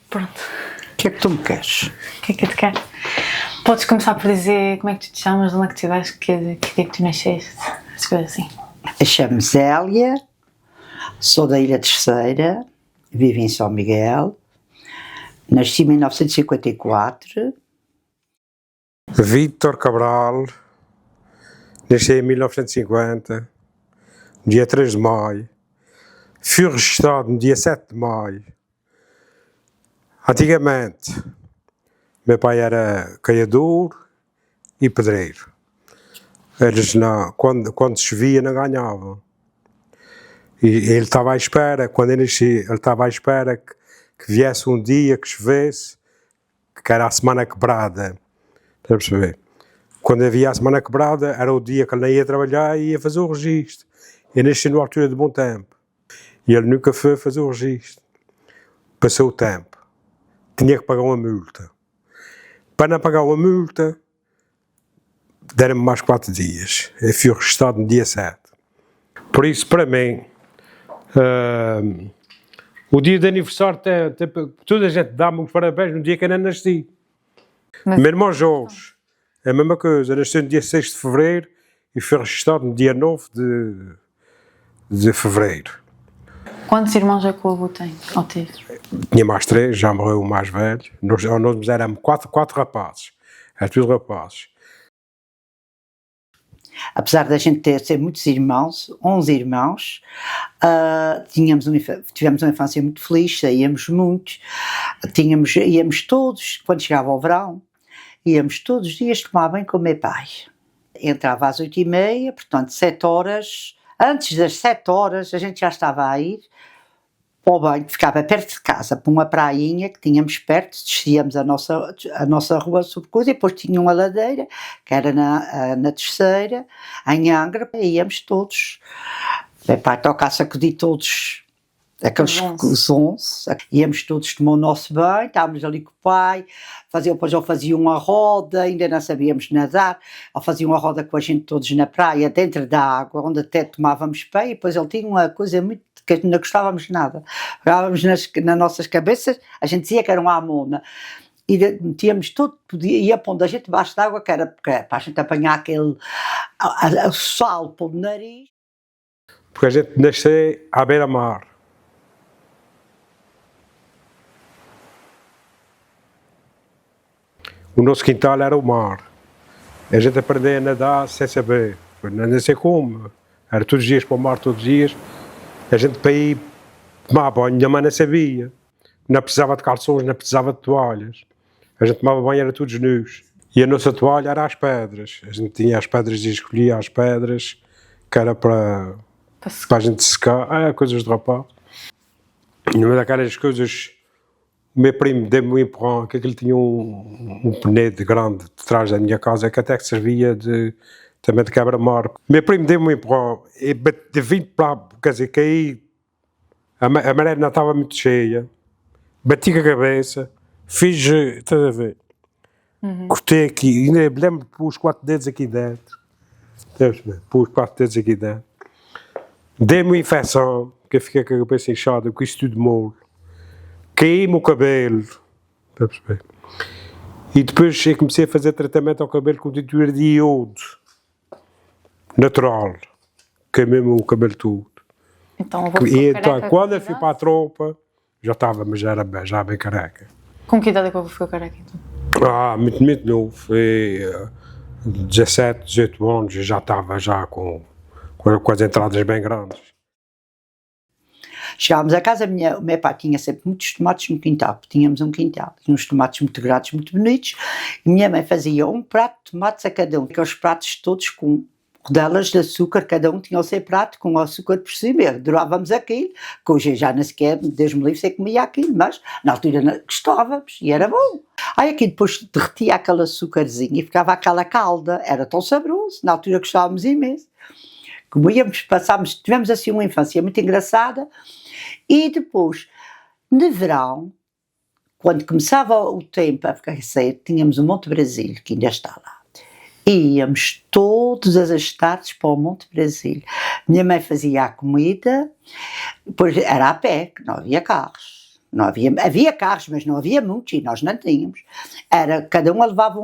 Pronto. O que é que tu me queres? O que é que eu te quero? Podes começar por dizer como é que tu te chamas, onde é que tu vais, que dia que tu nasceste, as coisas assim. Eu chamo-me Zélia, sou da Ilha Terceira, vivo em São Miguel, nasci em 1954. Vítor Cabral, nasci em 1950, dia 3 de maio. Fui registrado no dia 7 de maio. Antigamente, meu pai era caiador e pedreiro. Eles quando chovia não ganhavam. E ele estava à espera, quando eu nasci, ele estava à espera que viesse um dia que chovesse, que era a semana quebrada. Estás a perceber? Quando havia a semana quebrada, era o dia que ele não ia trabalhar e ia fazer o registro. Eu nasci numa altura de bom tempo. E ele nunca foi fazer o registro. Passou o tempo. Tinha que pagar uma multa. Para não pagar uma multa, deram-me mais 4 dias. Eu fui registrado no dia 7. Por isso, para mim, o dia de aniversário, toda a gente dá-me os parabéns no dia que eu não nasci. Meu irmão Jorge, é a mesma coisa. Nasceu no dia 6 de fevereiro e foi registrado no dia 9 de fevereiro. Quantos irmãos é que o avô tem? Ou teve? Tinha mais 3, já morreu o mais velho. Nós éramos 4 rapazes. Eram tudo rapazes. Apesar da gente ser muitos irmãos, 11 irmãos, tivemos uma infância muito feliz, saíamos muitos, íamos todos, quando chegava o verão, íamos todos os dias tomar banho com o meu pai. Entrava às 8h30, portanto 7 horas, antes das 7 horas a gente já estava a ir para o banho, ficava perto de casa, para uma prainha que tínhamos perto, descíamos a nossa rua sobre coisa, e depois tinha uma ladeira, que era na Terceira, em Angra, e íamos todos. Meu pai toca a sacudir todos, aqueles os 11, íamos todos tomar o nosso banho, estávamos ali com o pai, depois ele fazia uma roda, ainda não sabíamos nadar, ele fazia uma roda com a gente todos na praia, dentro da água, onde até tomávamos banho, e depois ele tinha uma coisa muito que não gostávamos de nada. Pegávamos nas nossas cabeças, a gente dizia que era uma amona, e metíamos tudo, ia pondo a gente debaixo de água, que era para a gente apanhar aquele sal pelo nariz. Porque a gente nasceu à beira-mar. O nosso quintal era o mar. A gente aprendeu a nadar sem saber. Não sei como. Era todos os dias para o mar, todos os dias. A gente para ir tomar banho, minha mãe não sabia. Não precisava de calções, não precisava de toalhas. A gente tomava banho, era todos nus. E a nossa toalha era às pedras. A gente tinha as pedras e escolhia as pedras, que era para a gente secar. Coisas de rapaz. Uma daquelas coisas, o meu primo deu-me um empurrão, que aquele tinha um pneu grande de trás da minha casa, que até que servia também de quebra-mar. O meu primo deu-me um empurrão, e vim para, quer dizer, caí, a maré não estava muito cheia, bati com a cabeça, fiz, estás a ver, cortei aqui, ainda lembro de pôr os 4 dedos aqui dentro, pôr os 4 dedos aqui dentro, dei-me uma infecção, que eu fiquei com a cabeça inchada, com isso tudo mole, caí-me o cabelo, estás a perceber? E depois eu comecei a fazer tratamento ao cabelo com tintura de iodo natural, queimei-me o cabelo todo. Então, Quando eu fui para a tropa, já estava, mas já era bem careca. Com que idade é que o avô ficou careca, então? Muito, muito novo. Foi 17, 18 anos, já estava com as entradas bem grandes. Chegámos a casa, o meu pai tinha sempre muitos tomates no quintal, tínhamos um quintal, tinha uns tomates muito grandes, muito bonitos, e minha mãe fazia um prato de tomates a cada um, aqueles pratos todos com rodelas de açúcar, cada um tinha o seu prato com açúcar por cima, adorávamos aquilo, que hoje já nem sequer, Deus me livre, sei comia aquilo, mas na altura gostávamos e era bom. Aí aqui depois derretia aquele açúcarzinho e ficava aquela calda, era tão saboroso, na altura gostávamos imenso. Comíamos, tivemos assim uma infância muito engraçada, e depois, no verão, quando começava o tempo a ficar cedo, tínhamos o Monte Brasil, que ainda está lá. E íamos todas as tardes para o Monte Brasil. Minha mãe fazia a comida, depois era a pé, que não havia carros. Não havia carros, mas não havia muitos e nós não tínhamos. Cada um levava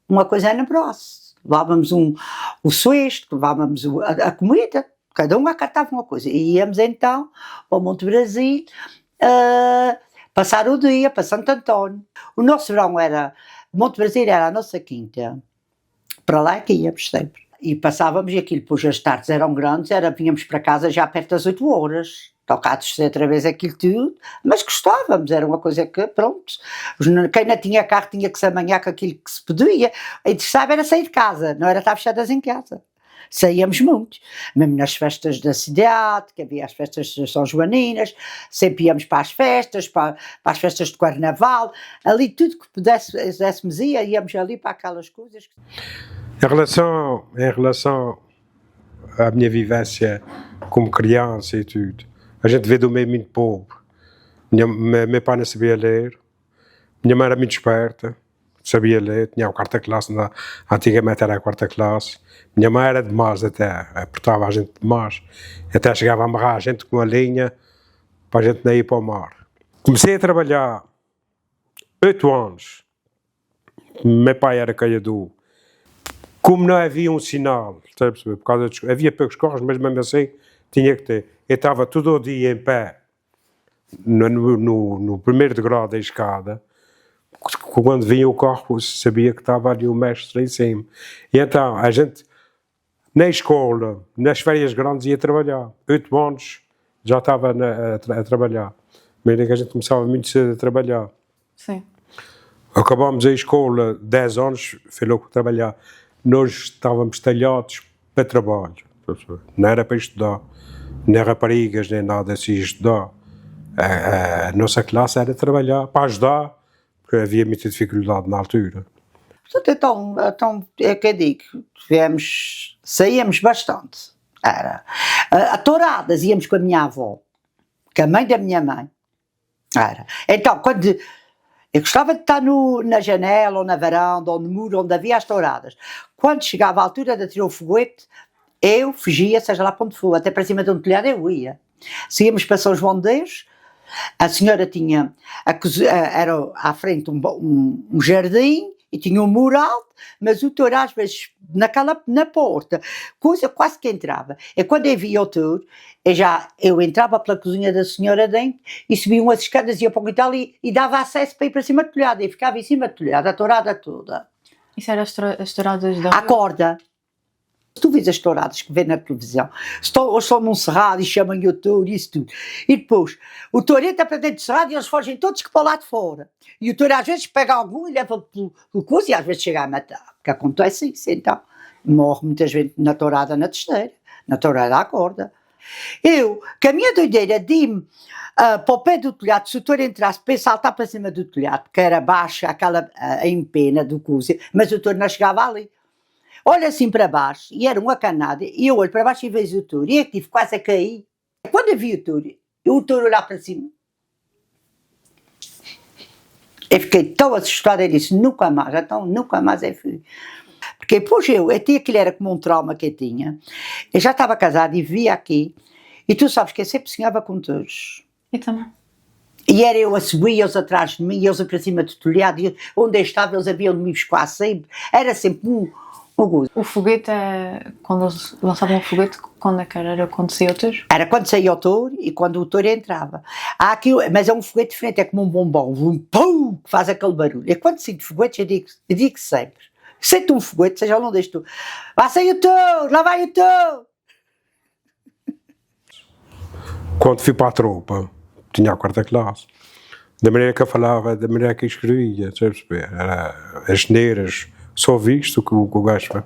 uma coisa no braço. Levávamos o cesto, levávamos a comida, cada um acatava uma coisa. E íamos então ao Monte Brasil passar o dia para Santo António. O nosso verão Monte Brasil era a nossa quinta. Para lá é que íamos sempre. E passávamos, e aquilo, pois as tardes eram grandes, vínhamos para casa já perto das 8 horas, tocados outra vez aquilo tudo, mas gostávamos, era uma coisa que, pronto, quem não tinha carro tinha que se amanhar com aquilo que se podia, e interessava era sair de casa, não era estar fechadas em casa. Saíamos muito, mesmo nas festas da cidade, que havia as festas São Joaninas, sempre íamos para as festas, para as festas de Carnaval, ali tudo que pudéssemos íamos ali para aquelas coisas. Em relação à minha vivência como criança e tudo, a gente veio do meio muito pobre. Meu pai não sabia ler, minha mãe era muito esperta, sabia ler, tinha a quarta classe, antigamente era a quarta classe. Minha mãe era demais até, apertava a gente demais, até chegava a amarrar a gente com a linha para a gente não ir para o mar. Comecei a trabalhar 8 anos, meu pai era caiador. Como não havia um sinal, por causa havia poucos carros, mas mesmo assim tinha que ter. Eu estava todo o dia em pé, no primeiro degrau da escada. Quando vinha o carro, sabia que estava ali o mestre em cima. E então, a gente, na escola, nas férias grandes, ia trabalhar. 8 anos já estava a trabalhar. Mas a gente começava muito cedo a trabalhar. Sim. Acabámos a escola, 10 anos, fui logo trabalhar. Nós estávamos talhados para trabalho. Não era para estudar. Nem raparigas, nem nada assim, estudar. A nossa classe era trabalhar, para ajudar, porque havia muita dificuldade na altura. Portanto, então é que eu digo, saíamos bastante. A touradas íamos com a minha avó, com a mãe da minha mãe. Então, quando eu gostava de estar na janela, ou na varanda, ou no muro, onde havia as touradas. Quando chegava a altura de tirar o foguete, eu fugia, seja lá para onde for, até para cima de um telhado eu ia. Se íamos para São João de Deus, a senhora tinha, era à frente um jardim, e tinha um mural, mas o touro às vezes, na porta, coisa quase que entrava. E quando eu via o touro, eu entrava pela cozinha da senhora dentro, e subia umas escadas, ia para o quintal e dava acesso para ir para cima do telhado, e ficava em cima do telhado, a tourada toda. Isso era as touradas da À corda. Se tu vês as touradas que vê na televisão, estão num cerrado e chamam-lhe o touro e isso tudo. E depois, o touro entra para dentro do cerrado e eles fogem todos que para lá de fora. E o touro às vezes pega algum e leva pelo coisa e às vezes chega a matar. Porque acontece isso, então. Morre muitas vezes na tourada na testeira, na tourada à corda. Com a minha doideira de ir para o pé do telhado, se o touro entrasse para saltar para cima do telhado, que era baixa, aquela em pena do coisa, mas o touro não chegava ali. Olha assim para baixo, e era uma canada, e eu olho para baixo e vejo o touro, e eu tive quase a cair. Quando eu vi o touro olhar para cima, eu fiquei tão assustada, eu disse, nunca mais eu fui. Porque depois até aquilo era como um trauma que eu tinha, eu já estava casada e via aqui, e tu sabes que eu sempre sonhava com touros. Eu também. E era eu a subir, eles atrás de mim, eles para cima do telhado, e onde eu estava eles haviam de me buscar sempre, era sempre O foguete, quando eles lançavam o foguete, quando é que era? Era quando saía o touro? Era quando saía o touro e quando o touro entrava. Mas é um foguete diferente, é como um bombom, pum, que faz aquele barulho. E quando sinto foguetes, eu digo sempre, sinto um foguete, seja onde estou, lá sai o touro, lá vai o touro. Quando fui para a tropa, tinha a quarta classe, da maneira que eu falava, da maneira que eu escrevia, sabes? Era as neiras, só visto que o gajo,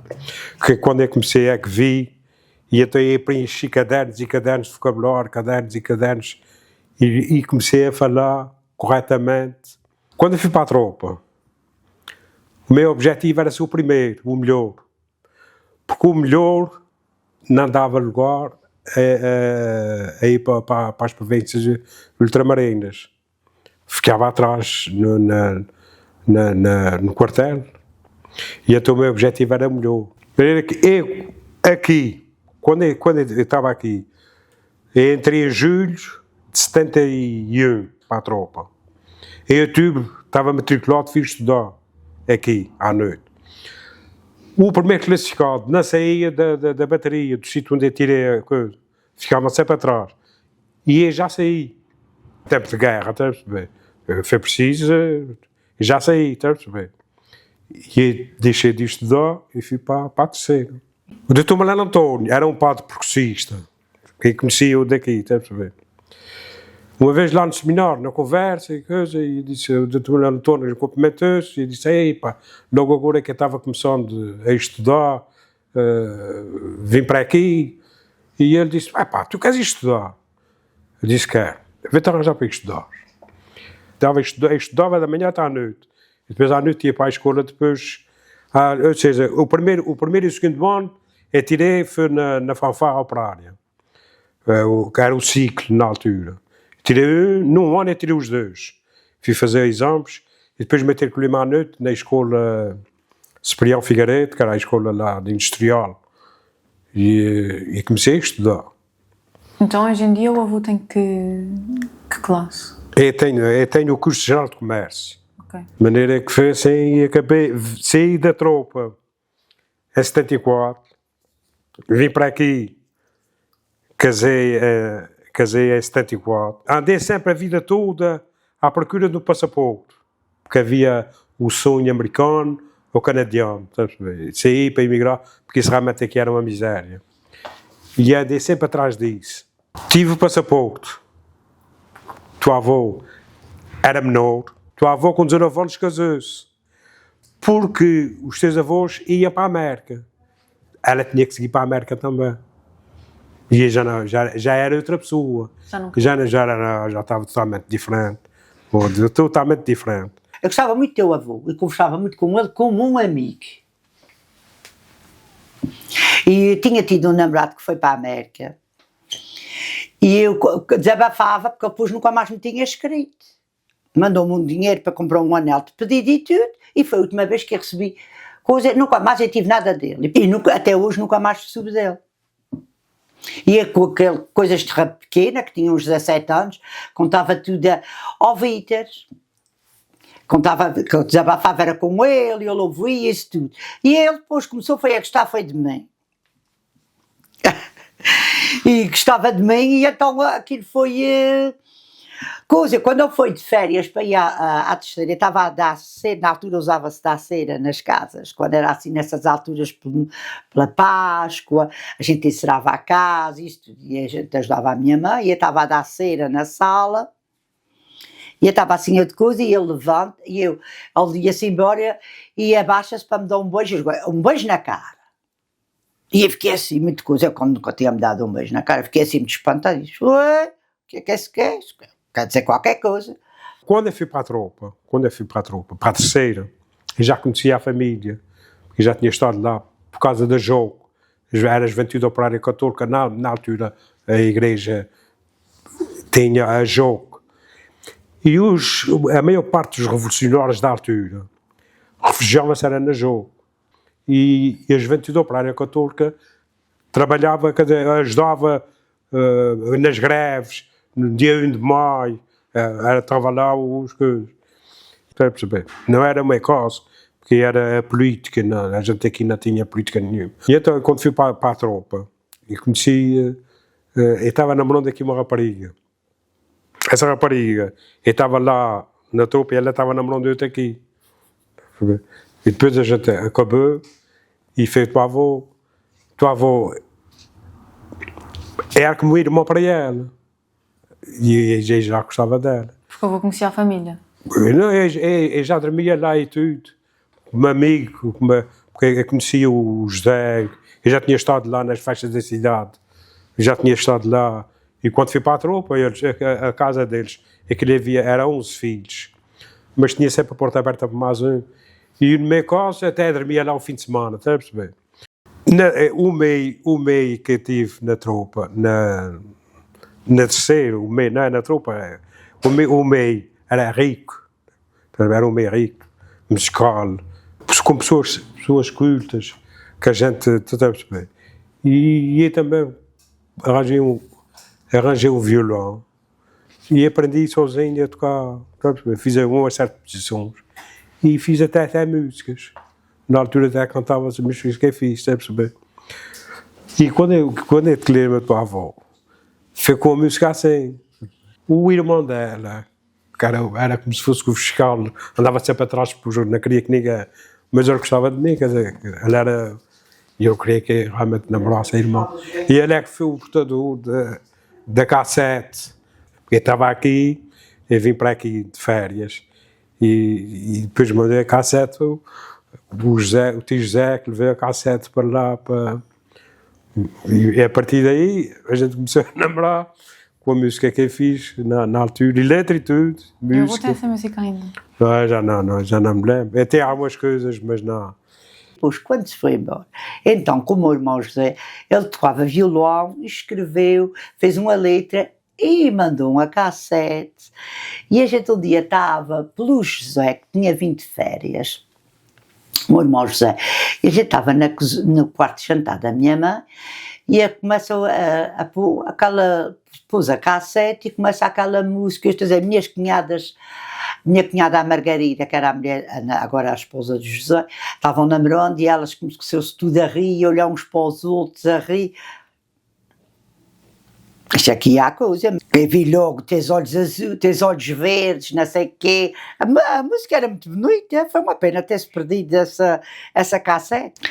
que quando eu comecei é que vi, e até aí preenchi cadernos e cadernos de vocabulário, cadernos e cadernos, e comecei a falar corretamente. Quando eu fui para a tropa, o meu objetivo era ser o primeiro, o melhor, porque o melhor não dava lugar a ir para as províncias ultramarinas. Ficava atrás no quartel. E então o meu objetivo era melhor. Eu, aqui, quando eu estava aqui, eu entrei em julho de 71. para a tropa. Em outubro, estava matriculado, fui estudar aqui, à noite. O primeiro classificado, na saída da bateria, do sítio onde eu tirei a coisa, ficava sempre atrás. E eu já saí. Tempo de guerra, estás a perceber? Foi preciso, já saí, estás a perceber? E eu deixei de estudar e fui para a terceira. O Dr. Maleno António era um padre percussista, que conhecia o daqui, estás a perceber? Uma vez lá no seminário, na conversa e coisa, e disse, o Dr. Maleno António cumprimentou-se e disse, ei pá, logo agora que eu estava começando a estudar, vim para aqui, e ele disse, pá, tu queres estudar? Eu disse, quero, vem-te arranjar para estudar. Estudava da manhã até à noite, e depois à noite ia para a escola, depois, ou seja, o primeiro e o segundo ano, eu tirei, foi na fanfarra operária, que era o ciclo na altura. Tirei num ano eu tirei os dois. Fui fazer exames e depois matriculei-me à noite na escola Ciprião Figueiredo, que era a escola lá de industrial. E comecei a estudar. Então hoje em dia o avô tem que classe? Eu tenho o curso geral de comércio. Ok. De maneira que foi assim, acabei, saí da tropa em 74, vim para aqui, casei em 74. Andei sempre a vida toda à procura do passaporte, porque havia o sonho americano ou canadiano, saí para emigrar, porque isso realmente aqui era uma miséria. E andei sempre atrás disso. Tive o passaporte. Tua avó era menor. Tua avó com 19 anos casou-se. Porque os teus avós iam para a América. Ela tinha que seguir para a América também. E já era outra pessoa. Já estava totalmente diferente. Totalmente diferente. Eu gostava muito do teu avô e conversava muito com ele como um amigo. E tinha tido um namorado que foi para a América. E eu desabafava porque ele depois nunca mais me tinha escrito. Mandou-me um dinheiro para comprar um anel de pedido e tudo. E foi a última vez que eu recebi coisa. Nunca mais eu tive nada dele. E até hoje nunca mais soube dele. E eu, com aquele coisas de rap pequena, que tinha uns 17 anos, contava tudo ao Vítor. Contava, que eu desabafava era com ele, ele ouvia isso tudo. E ele depois começou a gostar de mim. E gostava de mim, e então aquilo foi coisa. Quando eu fui de férias para ir à terceira, eu estava a dar cera, na altura usava-se dar cera nas casas, quando era assim nessas alturas pela Páscoa, a gente encerava a casa, isto, e a gente ajudava a minha mãe, e eu estava a dar cera na sala, e eu estava assim de coisa, e ele levanta, e ele ia-se embora, e abaixa-se para me dar um beijo na cara. E eu fiquei assim, muito coisa, eu como nunca tinha-me dado um beijo na cara, fiquei assim muito espantada, e disse, ué, o que é que se quer? Quer dizer qualquer coisa. Quando eu fui para a tropa, para a terceira, eu já conhecia a família, eu já tinha estado lá por causa do jogo, era a Juventude Operária Católica, na altura a igreja tinha a jogo. E a maior parte dos revolucionários da altura refugiavam-se era na jogo. E a Juventude Operária Católica trabalhava, ajudava nas greves, no dia 1 de maio, estava lá os coisas. Está a perceber? Não era uma coisa, porque era a política, não, a gente aqui não tinha política nenhuma. E então, quando fui para a tropa, e conheci, eu estava namorando aqui uma rapariga. Essa rapariga, eu estava lá na tropa e ela estava namorando eu aqui. E depois a gente acabou e fez tua avó era como irmã para ela. E eu já gostava dela. Porque eu vou conhecer a família. Não, eu já dormia lá e tudo. Como amigo, porque eu conhecia o José, eu já tinha estado lá nas festas da cidade. Eu já tinha estado lá. E quando fui para a tropa, a casa deles, era 11 filhos. Mas tinha sempre a porta aberta para mais um. E no meu caso, até dormia lá um fim de semana, está a perceber? O meio que eu tive na tropa, na terceira, o meio, não é na tropa, o meio era rico, era um meio rico, musical, com pessoas cultas, que a gente, está a perceber? E eu também arranjei um violão, E aprendi sozinho a tocar. Pronto, fiz algumas certas posições e fiz até músicas. Na altura até cantava as músicas que eu fiz, está a perceber? E quando eu te lembro da tua avó, ficou a música assim. O irmão dela, que era como se fosse o fiscal, andava sempre atrás porque não queria que ninguém. Mas ele gostava de mim, quer dizer, ele era. E eu queria que realmente namorasse a irmã. E ele é que foi o portador da cassete. Porque eu estava aqui, eu vim para aqui de férias. E depois mandei a cassete, o tio José que levou a cassete para lá. E a partir daí a gente começou a namorar com a música que eu fiz na altura, e letra e tudo. Eu vou ter essa música ainda. Já não me lembro. Até há algumas coisas, mas não. Depois, quando se foi embora, então, com o meu irmão José, ele tocava violão, escreveu, fez uma letra e mandou uma cassete. E a gente um dia estava pelo José, que tinha vindo de férias, o meu irmão José, e a gente estava no quarto de jantar da minha mãe, e começou a pôr aquela, pôs a cassete e começa aquela música, estou a dizer, minha cunhada a Margarida, que era a mulher, agora a esposa de José, estavam namorando e elas começou-se tudo a rir, e olhar uns para os outros a rir. Isto aqui há coisa. Eu vi logo, tens olhos azuis, tens olhos verdes, não sei o quê. A música era muito bonita, foi uma pena ter-se perdido essa cassete.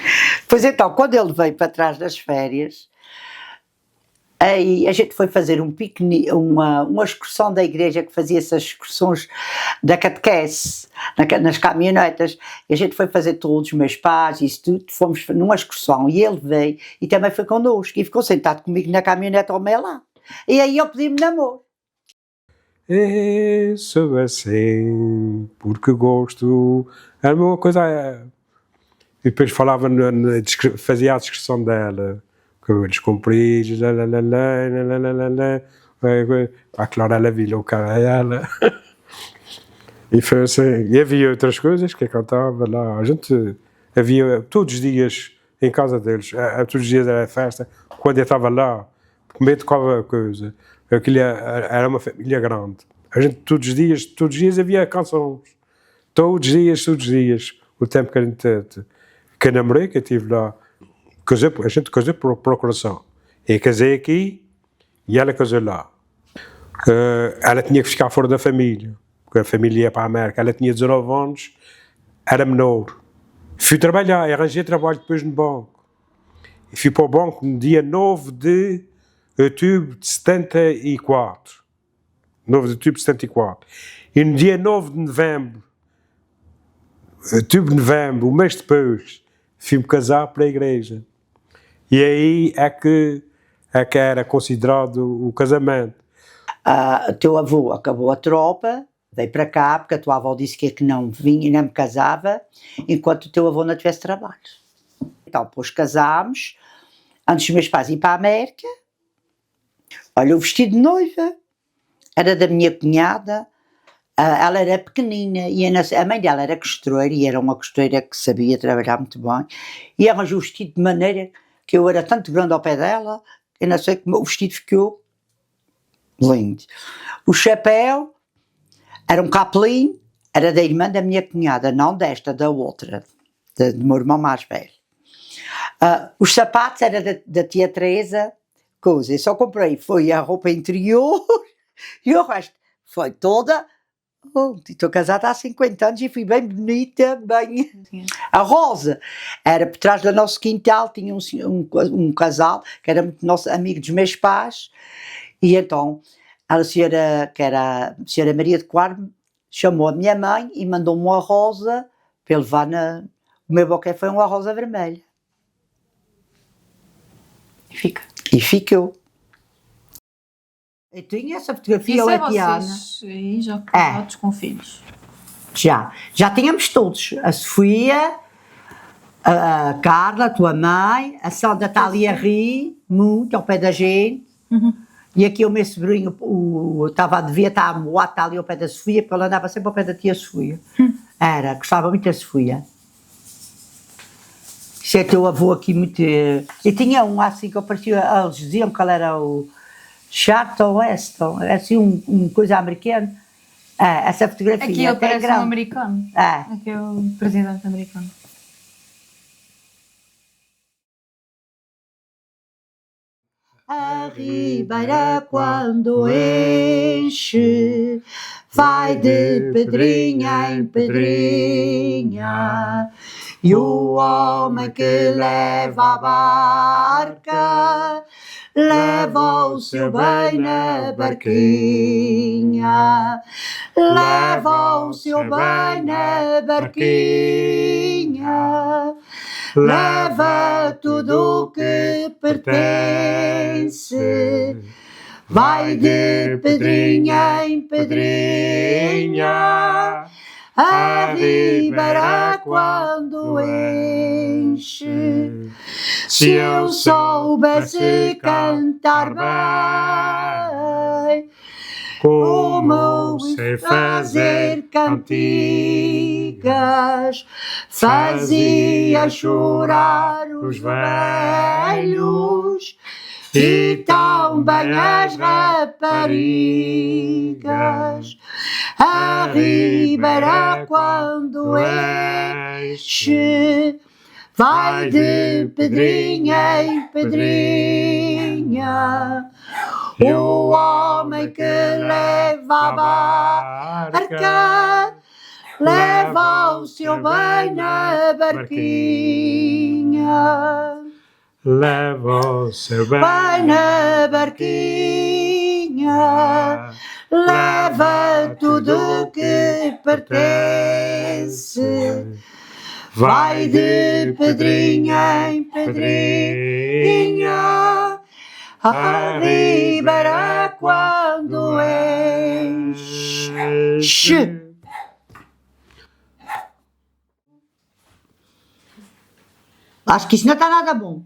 Pois então, quando ele veio para trás das férias, aí a gente foi fazer um piquenique, uma excursão da igreja que fazia essas excursões da catequese, nas caminhonetas, e a gente foi fazer todos, os meus pais, isso tudo, fomos numa excursão, e ele veio, e também foi connosco, e ficou sentado comigo na caminhoneta ao meu lado. E aí eu pedi-me namoro. Eu sou assim, porque gosto. Era uma coisa. E depois falava, fazia a descrição dela. Cabelos compridos, a Clara ela viu o cara ela. E foi assim. E havia outras coisas que eu cantava lá. A gente havia todos os dias em casa deles, todos os dias era festa. Quando eu estava lá, comer tocava coisa. Aquilo era uma família grande. A gente todos os dias havia canções. Todos os dias. O tempo que a gente. Que eu namorei, que eu estive lá. A gente casou por procuração. Eu casei aqui e ela casou lá. Ela tinha que ficar fora da família, porque a família ia para a América. Ela tinha 19 anos, era menor. Fui trabalhar, arranjei trabalho depois no banco. E fui para o banco no dia 9 de outubro de 74. 9 de outubro de 74. E no dia 9 de novembro, um mês depois, fui-me casar para a igreja. E aí é que era considerado o casamento. O teu avô acabou a tropa, veio para cá, porque a tua avó disse que não vinha e não me casava, enquanto o teu avô não tivesse trabalho. Então, depois casámos, antes dos meus pais ir para a América. Olha, o vestido de noiva era da minha cunhada, ela era pequenina, e a mãe dela era costureira, e era uma costureira que sabia trabalhar muito bem, e arranjou o vestido de maneira que eu era tanto grande ao pé dela, eu não sei como o vestido ficou lindo. O chapéu era um capelinho, era da irmã da minha cunhada, não desta, da outra, do meu irmão mais velho. Os sapatos era da tia Teresa, coisa, eu só comprei, foi a roupa interior, e o resto foi toda. Estou casada há 50 anos e fui bem bonita, bem. A Rosa era por trás do nosso quintal, tinha um casal que era muito nosso amigo dos meus pais, e então a senhora, que era a senhora Maria de Carmo, chamou a minha mãe e mandou-me uma rosa para levar o meu buquê foi uma rosa vermelha. E ficou. Eu tenho essa fotografia, Isso eu é e a Tiana. vocês aí já casados com filhos? Já tínhamos todos, a Sofia, a Carla, a tua mãe, a Sandra está ali a rir muito ao pé da gente, e aqui o meu sobrinho, devia estar a moar, está ali ao pé da Sofia, porque ele andava sempre ao pé da tia Sofia. Gostava muito da Sofia. Isso é teu avô aqui muito. E tinha um assim que eu parecia, eles diziam que ele era o Charlton Heston, é assim uma coisa americana. Essa fotografia Aqui ele até é parece um grande. americano. Aqui é o presidente americano. A ribeira quando enche, vai de pedrinha em pedrinha, e o homem que leva a barca, leva o seu bem na barquinha, leva o seu bem na barquinha. Leva tudo o que pertence, vai de pedrinha em pedrinha, a ribeira quando enche. Se eu soubesse cantar bem, como sei fazer cantigas, fazia chorar os velhos e também as raparigas. A ribeira quando enche, vai de pedrinha em pedrinha, o homem que leva a barca, leva o seu bem na barquinha. Leva o seu bem na barquinha, leva tudo o que pertence, vai de pedrinha em pedrinha, a ribeira quando enche. Acho que isso não está nada bom.